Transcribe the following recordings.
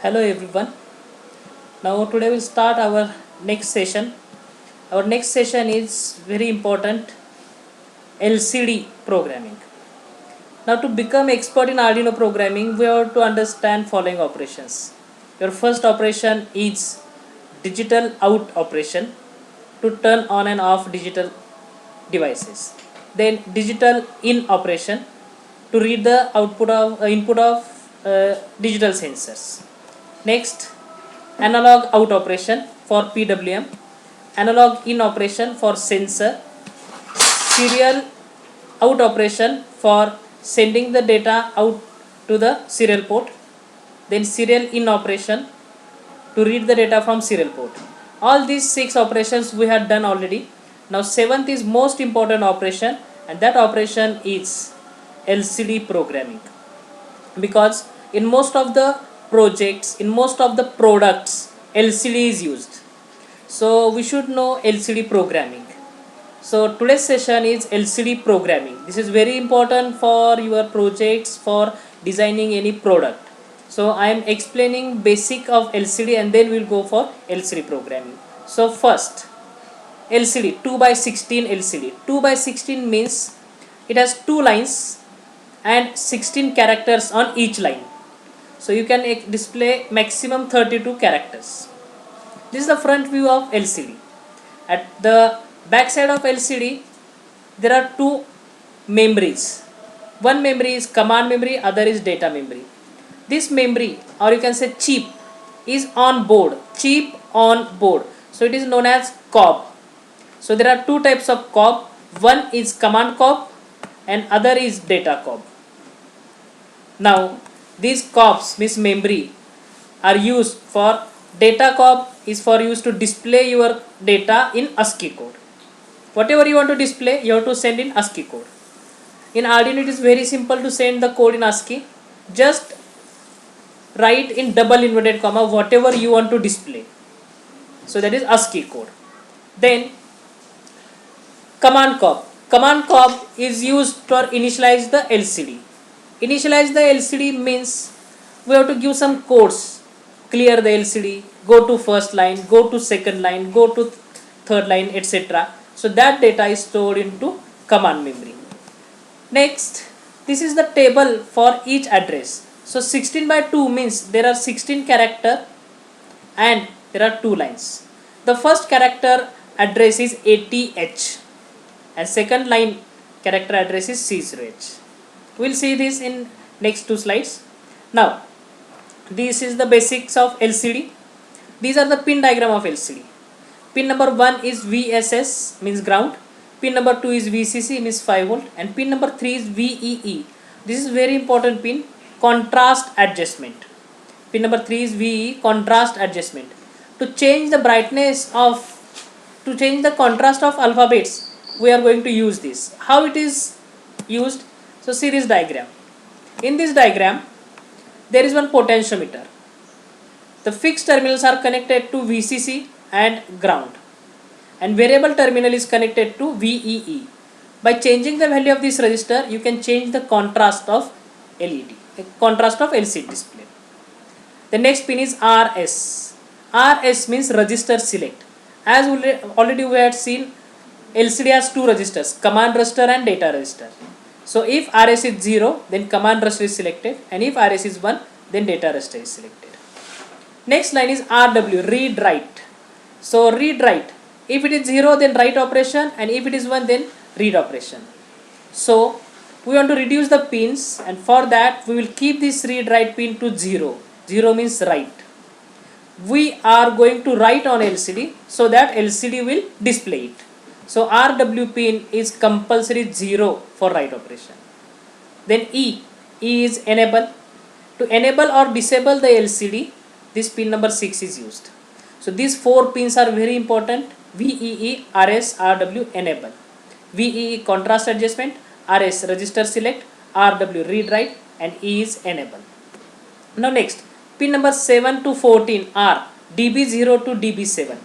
Hello everyone. Now today we'll start our next session. Our next session is very important, LCD programming. Now to become expert in Arduino programming, we have to understand following operations. Your first operation is digital out operation to turn on and off digital devices. Then digital in operation to read the output of input of digital sensors. Next, analog out operation for PWM, analog in operation for sensor, serial out operation for sending the data out to the serial port, then serial in operation to read the data from serial port. All these 6 operations we had done already. Now 7th is most important operation, and that operation is LCD programming, because in most of the projects, in most of the products, LCD is used. So we should know LCD programming. So today's session is LCD programming. This is very important for your projects, for designing any product. So I am explaining basic of LCD and then we'll go for LCD programming. So first, LCD 2 by 16 LCD. 2 by 16 means it has 2 lines and 16 characters on each line. So you can display maximum 32 characters. This is the front view of LCD. At the back side of LCD, there are 2 memories. One memory is command memory, other is data memory. This memory, or you can say chip, is on board. Chip on board. So it is known as COB. So there are 2 types of COB. One is command COB and other is data COB. Now these COBs, means memory, are used for data COB is for use to display your data in ASCII code. Whatever you want to display, you have to send in ASCII code. In Arduino it is very simple to send the code in ASCII. Just write in double inverted comma whatever you want to display. So that is ASCII code. Then command COB. Command COB is used for initialize the LCD. Initialize the LCD means we have to give some codes. Clear the LCD, go to first line, go to second line, go to third line, etc. So that data is stored into command memory. Next, this is the table for each address. So 16 by 2 means there are 16 character and there are 2 lines. The first character address is ATH and second line character address is C0H. We'll see this in next 2 slides. Now, this is the basics of LCD. These are the pin diagram of LCD. Pin number 1 is VSS, means ground. Pin number 2 is VCC, means 5 volt, and pin number 3 is VEE. This is very important pin, contrast adjustment. Pin number 3 is VEE, contrast adjustment. To change the brightness of, to change the contrast of alphabets, we are going to use this. How it is used? So see this diagram. In this diagram, there is one potentiometer. The fixed terminals are connected to VCC and ground, and variable terminal is connected to VEE. By changing the value of this resistor, you can change the contrast of LED, contrast of LCD display. The next pin is RS. RS means register select. As already we had seen, LCD has 2 registers, command register and data register. So if RS is 0, then command register is selected, and if RS is 1, then data register is selected. Next line is RW, read write. So read write. If it is 0, then write operation, and if it is 1, then read operation. So we want to reduce the pins, and for that we will keep this read write pin to 0. 0 means write. We are going to write on LCD so that LCD will display it. So RW pin is compulsory 0 for write operation. Then E is enable. To enable or disable the LCD, this pin number 6 is used. So these 4 pins are very important: VEE, RS, RW, enable. VEE contrast adjustment, RS register select, RW read write, and E is enable. Now next, pin number 7 to 14 are DB0 to DB7.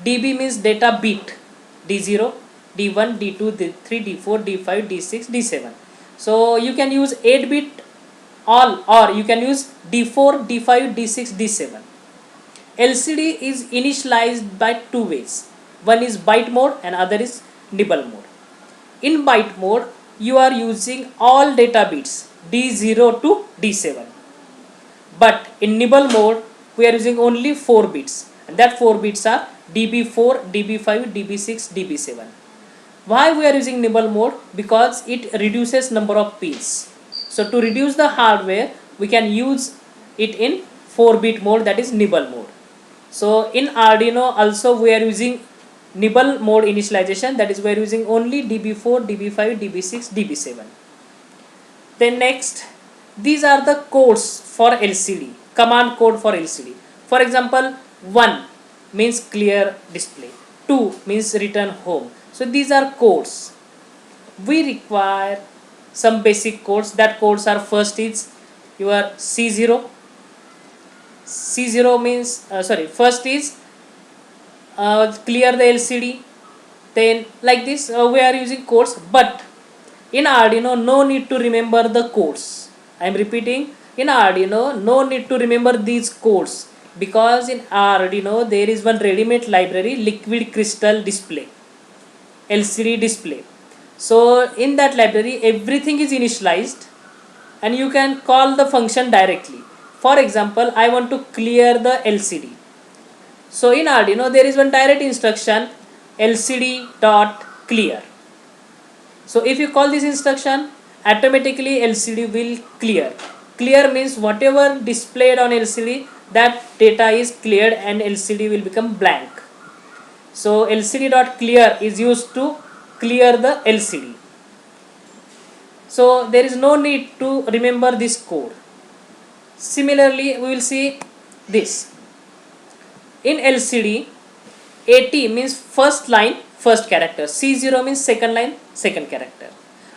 DB means data bit. D0, D1, D2, D3, D4, D5, D6, D7. So you can use 8-bit all, or you can use D4, D5, D6, D7. LCD is initialized by two ways. One is byte mode and other is nibble mode. In byte mode, you are using all data bits D0 to D7. But in nibble mode, we are using only 4 bits. And that 4 bits are DB4, DB5, DB6, DB7. Why we are using nibble mode? Because it reduces number of pins. So to reduce the hardware, we can use it in 4-bit mode, that is nibble mode. So in Arduino also we are using nibble mode initialization, that is we are using only DB4, DB5, DB6, DB7. Then next, these are the codes for LCD, command code for LCD. For example, 1 means clear display, 2 means return home. So these are codes. We require some basic codes. That codes are, first is your C0. C0 means first is clear the LCD. Then like this we are using codes, but in Arduino no need to remember the codes. I am repeating, in Arduino no need to remember these codes, because in Arduino there is one ready-made library, liquid crystal display, LCD display. So in that library everything is initialized and you can call the function directly. For example, I want to clear the LCD. So in Arduino there is one direct instruction, LCD dot clear. So if you call this instruction, automatically LCD will clear. Clear means whatever displayed on LCD, that data is cleared and LCD will become blank. So LCD dot clear is used to clear the LCD. So there is no need to remember this code. Similarly, we will see this. In LCD, AT means first line, first character. C0 means second line, second character.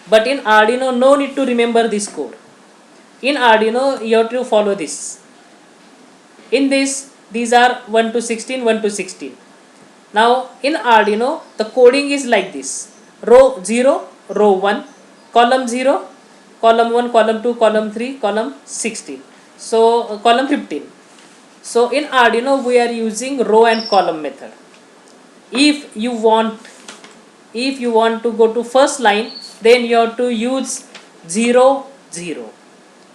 But in Arduino, no need to remember this code. In Arduino, you have to follow this. In this, these are 1 to 16, 1 to 16. Now, in Arduino, the coding is like this. Row 0, row 1, column 0, column 1, column 2, column 3, column 16. So, column 15. So, in Arduino, we are using row and column method. If you want to go to first line, then you have to use 0, 0.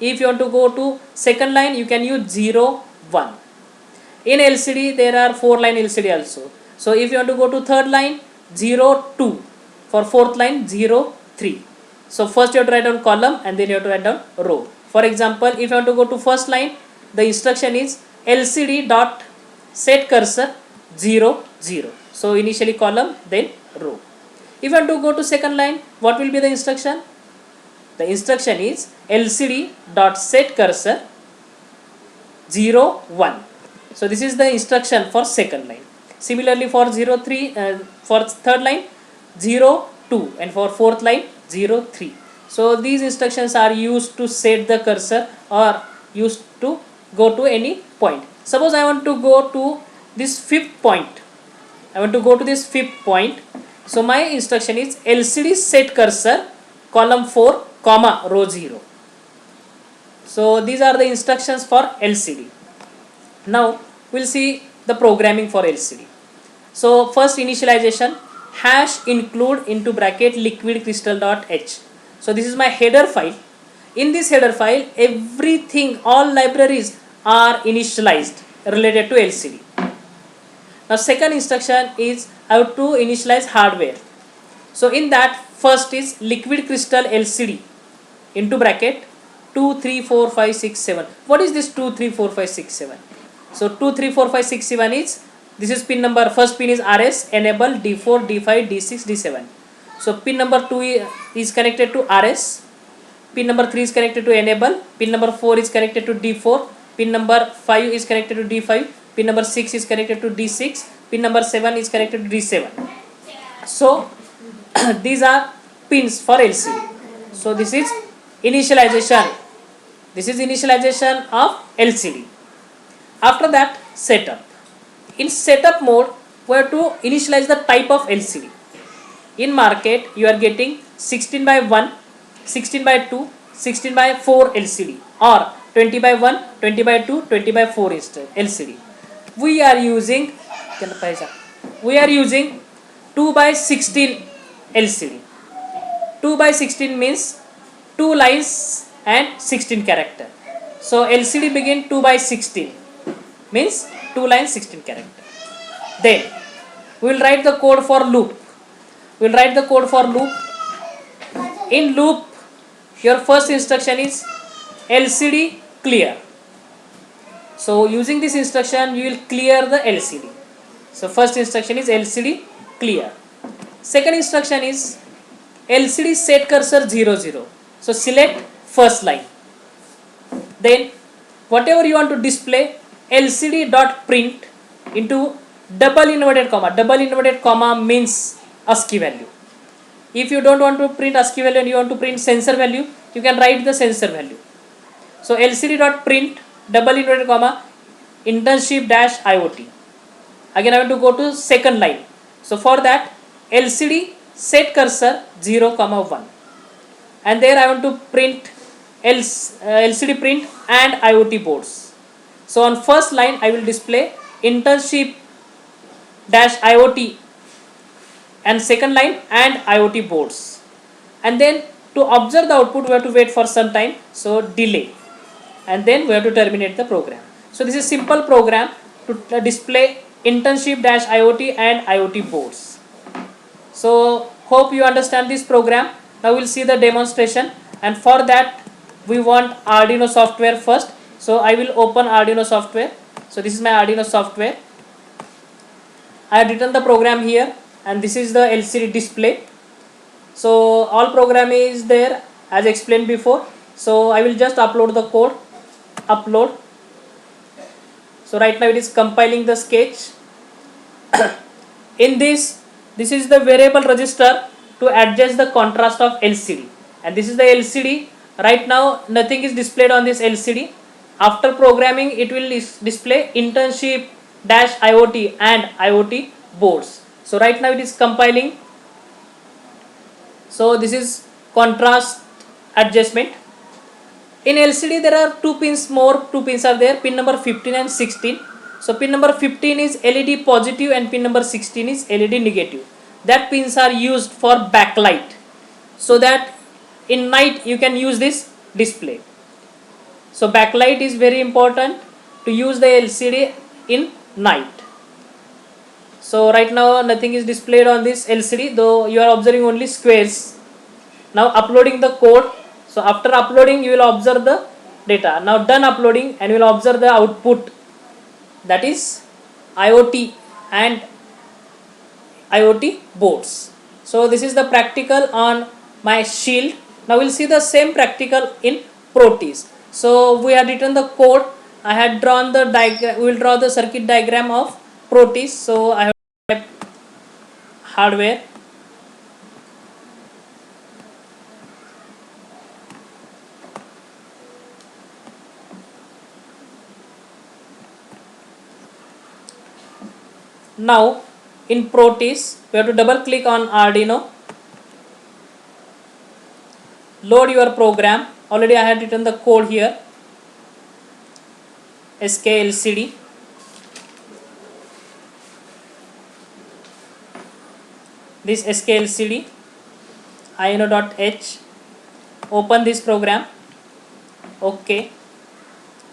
If you want to go to second line, you can use 0, 1. In LCD, there are 4-line LCD also. So, if you want to go to third line, 0, 2. For fourth line, 0, 3. So, first you have to write down column and then you have to write down row. For example, if you want to go to first line, the instruction is LCD dot set cursor 0, 0. So, initially column, then row. If you want to go to second line, what will be the instruction? The instruction is LCD dot set cursor 0, 1. So, this is the instruction for second line. Similarly, for 0, 3, for third line, 0, 2, and for fourth line, 0, 3. So, these instructions are used to set the cursor or used to go to any point. Suppose I want to go to this fifth point. So, my instruction is LCD set cursor column 4, comma row 0. So, these are the instructions for LCD. Now, we will see the programming for LCD. So, first initialization, hash include into bracket liquid crystal.h. So, this is my header file. In this header file, everything, all libraries are initialized related to LCD. Now, second instruction is how to initialize hardware. So, in that, first is liquid crystal LCD into bracket 2, 3, 4, 5, 6, 7. What is this 2, 3, 4, 5, 6, 7? So, 2, 3, 4, 5, 6, 7 is, this is pin number, first pin is RS, enable, D4, D5, D6, D7. So, pin number 2 is connected to RS, pin number 3 is connected to enable, pin number 4 is connected to D4, pin number 5 is connected to D5, pin number 6 is connected to D6, pin number 7 is connected to D7. So, these are pins for LCD. So, this is initialization. This is initialization of LCD. After that, setup. In setup mode, we have to initialize the type of LCD. In market, you are getting 16 by 1, 16 by 2, 16 by 4 LCD. or 20 by 1, 20 by 2, 20 by 4 LCD. We are using 2 by 16 LCD. 2 by 16 means 2 lines and 16 character. So LCD begin 2 by 16 means 2 lines 16 character. Then we will write the code for loop. We will write the code for loop. In loop, your first instruction is LCD clear. So using this instruction, you will clear the LCD. So first instruction is LCD clear. Second instruction is LCD set cursor 0 0. So select first line. Then whatever you want to display, LCD dot print into double inverted comma. Double inverted comma means ASCII value. If you don't want to print ASCII value and you want to print sensor value, you can write the sensor value. So LCD dot print double inverted comma internship dash IoT. Again I want to go to second line. So for that, LCD set cursor 0 comma 1, and there I want to print LCD print and IoT boards. So on first line I will display internship dash IoT, and second line and IoT boards. And then to observe the output, we have to wait for some time, so delay, and then we have to terminate the program. So this is simple program to display internship dash IoT and IoT boards. So hope you understand this program. Now we'll see the demonstration, and for that we want Arduino software first. So I will open Arduino software. So this is my Arduino software. I have written the program here, and this is the LCD display. So all program is there as explained before. So I will just upload the code. Upload. So right now it is compiling the sketch. In this is the variable register to adjust the contrast of LCD, and this is the LCD. Right now nothing is displayed on this LCD. After programming, it will display internship dash IoT and IoT boards. So right now it is compiling. So this is contrast adjustment. In LCD there are two pins are there, pin number 15 and 16. So pin number 15 is LED positive and pin number 16 is LED negative. That pins are used for backlight, so that in night you can use this display. So backlight is very important to use the LCD in night. So right now nothing is displayed on this LCD, though you are observing only squares. Now uploading the code. So after uploading, you will observe the data. Now done uploading, and you will observe the output, that is IoT and IoT boards. So this is the practical on my Shield. Now we'll see the same practical in Proteus. So we have written the code. I had drawn the diagram. We will draw the circuit diagram of Proteus. So I have hardware. Now in Proteus, we have to double click on Arduino, load your program. Already I had written the code here, SKLCD. This SKLCD ino.h. Open this program. OK,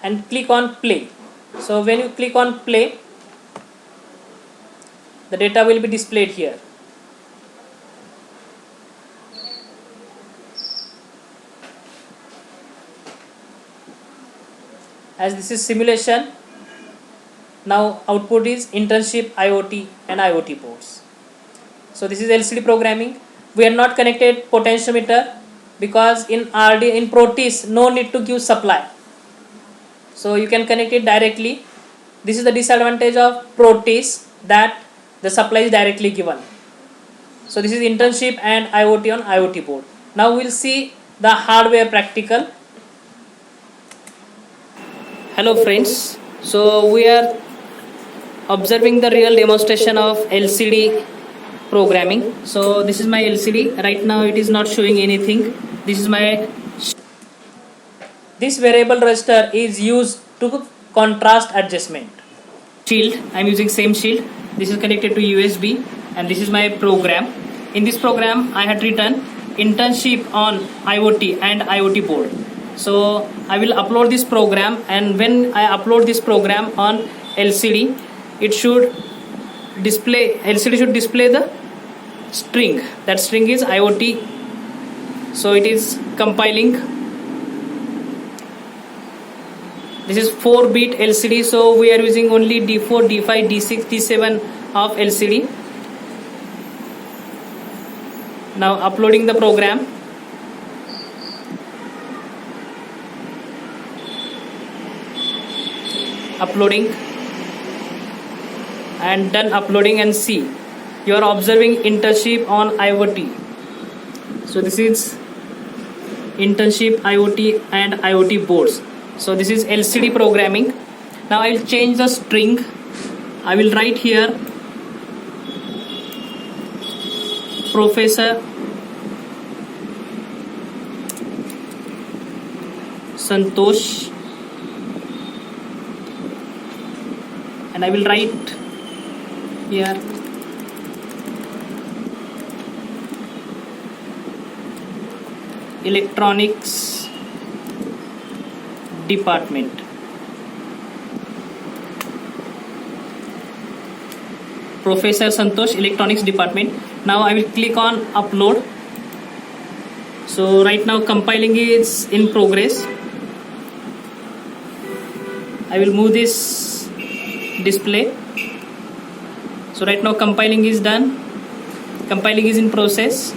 and click on play. So when you click on play, the data will be displayed here. As this is simulation, now output is internship IoT and IoT boards. So this is LCD programming. We are not connected potentiometer because in Proteus no need to give supply. So you can connect it directly. This is the disadvantage of Proteus, that the supply is directly given. So this is internship and IoT on IoT board. Now we'll see the hardware practical. Hello friends. So we are observing the real demonstration of LCD programming. So this is my LCD. Right now it is not showing anything. This is my This variable resistor is used to contrast adjustment. Shield, I am using same shield. This is connected to USB and this is my program. In this program I had written internship on IoT and IoT board. So I will upload this program, and when I upload this program on LCD, it should display, LCD should display the string. That string is IoT. So it is compiling. This is 4-bit LCD, so we are using only D4, D5, D6, D7 of LCD. Now uploading the program. Uploading and done uploading, and see, you are observing internship on IoT. So this is internship IoT and IoT boards. So this is LCD programming. Now I will change the string. I will write here Professor Santosh, and I will write here electronics department. Professor Santosh, electronics department. Now I will click on upload. So right now compiling is in progress. I will move this display. So right now compiling is done. Compiling is in process.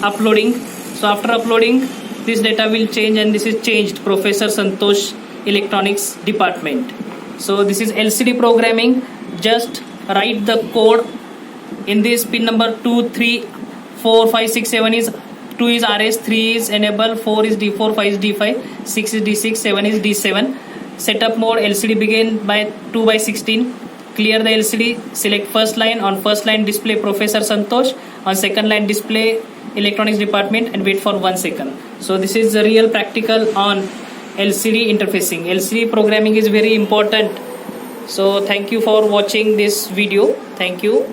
Uploading. So after uploading, this data will change, and this is changed, Professor Santosh, electronics department. So this is LCD programming. Just write the code in this pin number 2, 3, 4, 5, 6, 7 is 2 is RS, 3 is enable, 4 is D4, 5 is D5, 6 is D6, 7 is D7. Setup mode, LCD begin by 2 by 16. Clear the LCD, select first line. On first line display Professor Santosh, on second line display electronics department, and wait for 1 second. So this is the real practical on LCD interfacing. LCD programming is very important. So thank you for watching this video. Thank you.